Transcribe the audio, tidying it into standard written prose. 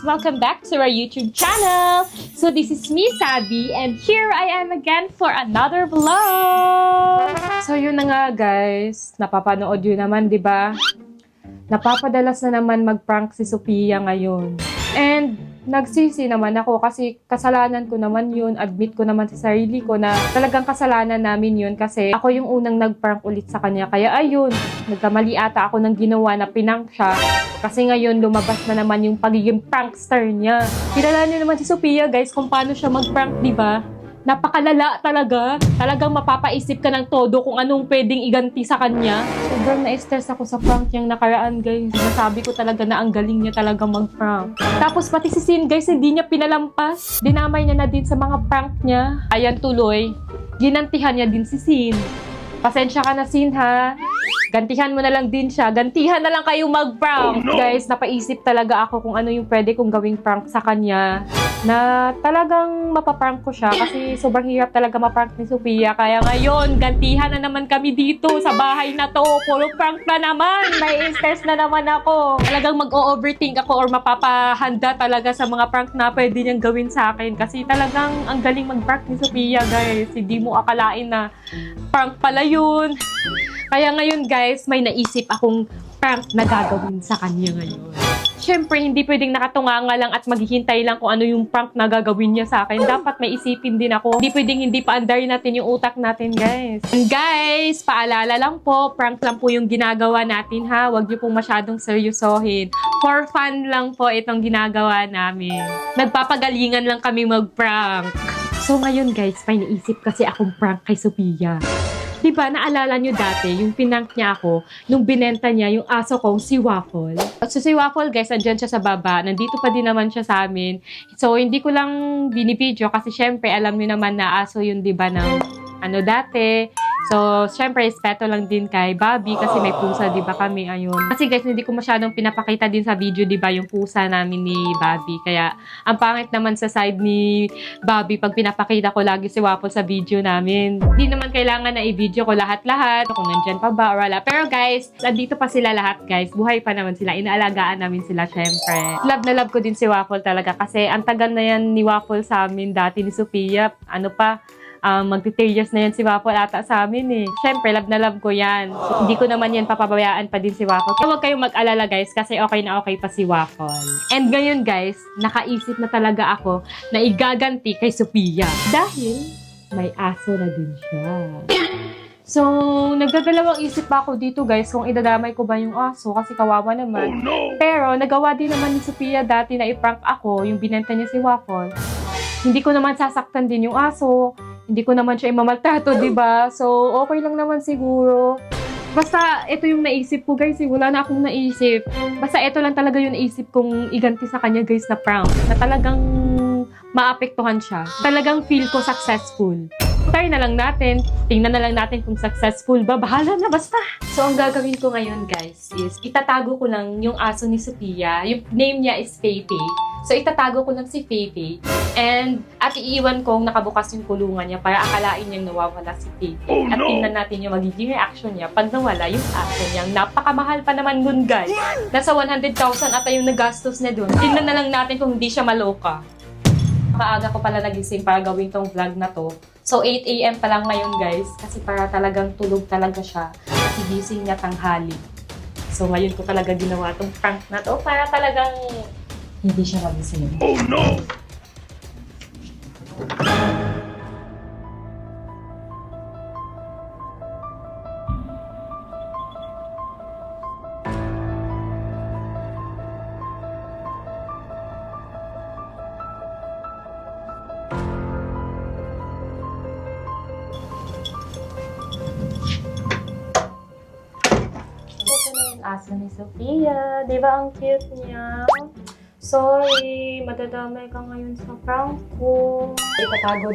Welcome back to our YouTube channel! So this is me, Sabi, and here I am again for another vlog! So yun na nga guys, napapanood yun naman, di ba? Napapadalas na naman mag-prank si Sophia ngayon. And nagsisi naman ako kasi kasalanan ko naman yun. Admit ko naman sa sarili ko na talagang kasalanan namin yun kasi ako yung unang nag-prank ulit sa kanya. Kaya ayun, nagkamali ata ako ng ginawa na pinank siya. Kasi ngayon lumabas na naman yung pagiging prankster niya. Kilala niyo naman si Sophia guys kung paano siya mag-prank, di ba? Napakalala talaga. Talagang mapapaisip ka ng todo kung anong pwedeng iganti sa kanya. Sobrang na-stress ako sa prank niyang nakaraan, guys. Nasabi ko talaga na ang galing niya talaga mag-prank. Tapos pati si Sin, guys, hindi niya pinalampas. Dinamay niya na din sa mga prank niya. Ayan tuloy, ginantihan niya din si Sin. Pasensya ka na, Sin, ha? Gantihan mo na lang din siya. Gantihan na lang kayo mag-prank. Oh, no. Guys, napaisip talaga ako kung ano yung pwede kong gawing prank sa kanya na talagang mapaprank ko siya kasi sobrang hirap talaga maprank ni Sophia. Kaya ngayon, gantihan na naman kami dito sa bahay na to. Puro prank na naman. May stress na naman ako. Talagang mag-o-overthink ako or mapapahanda talaga sa mga prank na pwede niyang gawin sa akin. Kasi talagang ang galing mag-prank ni Sophia, guys. Hindi mo akalain na prank pala yun. Kaya ngayon, guys, may naisip akong prank na gagawin sa kanya ngayon. Siyempre, hindi pwedeng nakatunganga lang at maghihintay lang kung ano yung prank na gagawin niya sa akin. Dapat may isipin din ako. Hindi pwedeng hindi paandarin natin yung utak natin, guys. And guys, paalala lang po, prank lang po yung ginagawa natin, ha? Huwag niyo pong masyadong seryosohin. For fun lang po itong ginagawa namin. Nagpapagalingan lang kami mag-prank. So ngayon, guys, may naisip kasi akong prank kay Sophia. Diba, naalala nyo dati, yung pinank niya ako, nung binenta niya yung aso kong si Waffle. So si Waffle, guys, andyan siya sa baba. Nandito pa din naman siya sa amin. So hindi ko lang binibidyo kasi syempre, alam niyo naman na aso yun, diba, ng dati. So, syempre, respeto lang din kay Bobby kasi may pusa, di ba kami, ayun. Kasi guys, hindi ko masyadong pinapakita din sa video, di ba, yung pusa namin ni Bobby. Kaya, ang pangit naman sa side ni Bobby pag pinapakita ko lagi si Waffle sa video namin. Hindi naman kailangan na i-video ko lahat-lahat kung nandyan pa ba or wala. Pero guys, nandito pa sila lahat, guys. Buhay pa naman sila. Inaalagaan namin sila, syempre. Love na love ko din si Waffle talaga kasi ang tagal na yan ni Waffle sa amin dati ni Sophia. Magti-3 years na yan si Waffle ata sa amin eh. Siyempre, love na love ko yan. So, hindi ko naman yan papabayaan pa din si Waffle. Kaya huwag kayong mag-alala guys kasi okay na okay pa si Waffle. And ngayon guys, nakaisip na talaga ako na igaganti kay Sophia. Dahil may aso na din siya. So, nagdadalawang isip pa ako dito guys kung idadamay ko ba yung aso kasi kawawa naman. Oh, no. Pero nagawa din naman ni Sophia dati na i-prank ako yung binenta niya si Waffle. Hindi ko naman sasaktan din yung aso. Hindi ko naman siya imamaltrato, diba? So, okay lang naman siguro. Basta, ito yung naisip ko, guys. Wala na akong naisip. Basta, ito lang talaga yung naisip kong iganti sa kanya, guys, na prank. Na talagang maapektuhan siya. Talagang feel ko successful. Try na lang natin. Tingnan na lang natin kung successful ba. Bahala na, basta. So, ang gagawin ko ngayon, guys, is itatago ko lang yung aso ni Sophia. Yung name niya is Feifei. So, itatago ko lang si Feifei. At iiwan kong nakabukas yung kulungan niya para akalain niyang nawawala si Feifei. Oh, no. At tingnan natin yung magiging reaction niya pag nawala yung aso niyang napakamahal pa naman nun, guys. Nasa 100,000 ata yung nagastos niya dun. Tingnan na lang natin kung hindi siya maloka. Maaga ko pala nagising para gawin tong vlog na to. So, 8 AM pa lang ngayon, guys. Kasi para talagang tulog talaga siya. Kasi gising niya tanghali. So, ngayon ko talaga ginawa tong prank na to para talagang hindi siya magising. Oh, no! Aso ni Sophia. Di ba ang cute niya? Sorry, madadamay ka ngayon sa prank ko. Itatago